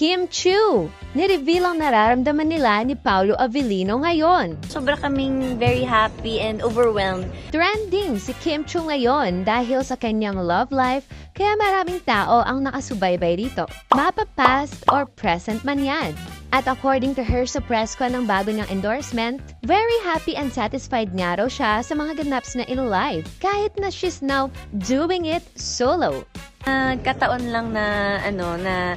Kim Chiu! Nireveal ang nararamdaman nila ni Paolo Avellino ngayon. Sobra kaming very happy and overwhelmed. Trending si Kim Chiu ngayon dahil sa kanyang love life, kaya maraming tao ang nakasubaybay rito. Mapa past or present man yan. At according to her sa press con ng bago niyang endorsement, very happy and satisfied nga raw siya sa mga ganaps na in life, kahit na she's now doing it solo. Kataon lang na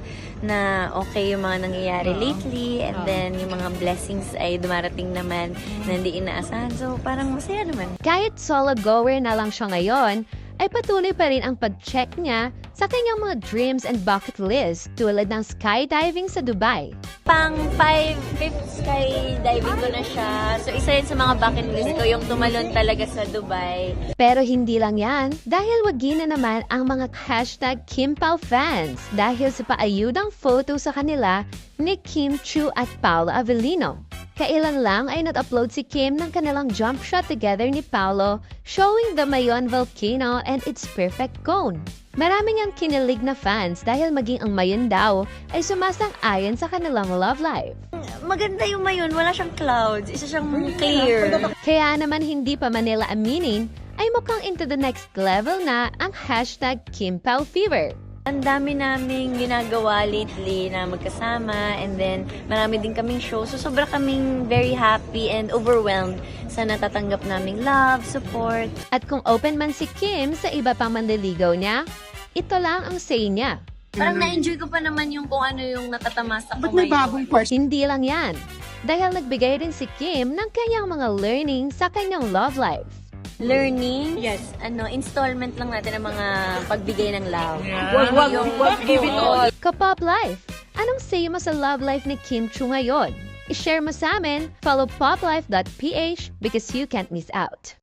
okay yung mga nangyayari lately, and then yung mga blessings ay dumarating naman na hindi inaasahan. So parang masaya naman. Kahit solo goer na lang siya ngayon, ay patuloy pa rin ang pag-check niya sa kanyang mga dreams and bucket list tulad ng skydiving sa Dubai. Pang 5th skydiving ko na siya. So isa yun sa mga bucket list ko, yung tumalon talaga sa Dubai. Pero hindi lang yan, dahil wagi na naman ang mga hashtag KimPao fans dahil sa paayudang photo sa kanila ni Kim Chiu at Paolo Avellino. Kailan lang ay nag-upload si Kim ng kanilang jump shot together ni Paolo showing the Mayon volcano and its perfect cone. Maraming ang kinilig na fans dahil maging ang Mayon daw ay sumasang-ayon sa kanilang love life. Maganda yung Mayon, wala siyang clouds, isa siyang clear. Kaya naman hindi pa Manila aminin ay mukhang into the next level na ang hashtag KimPao Fever. Ang dami naming ginagawa lately na magkasama, and then marami din kaming show. So sobra kaming very happy and overwhelmed sa natatanggap naming love, support. At kung open man si Kim sa iba pang manliligaw niya, ito lang ang say niya. Parang na-enjoy ko pa naman yung kung ano yung natatamasa ko Ba't may bagong question? Hindi lang yan. Dahil nagbigay rin si Kim ng kanyang mga learning sa kanyang love life. Learning? Yes. Installment lang natin ng mga pagbigay ng love. Wag give it all. Kapop Life, anong say mo sa love life ni Kim Chiu ngayon? I-share mo sa amin, follow poplife.ph because you can't miss out.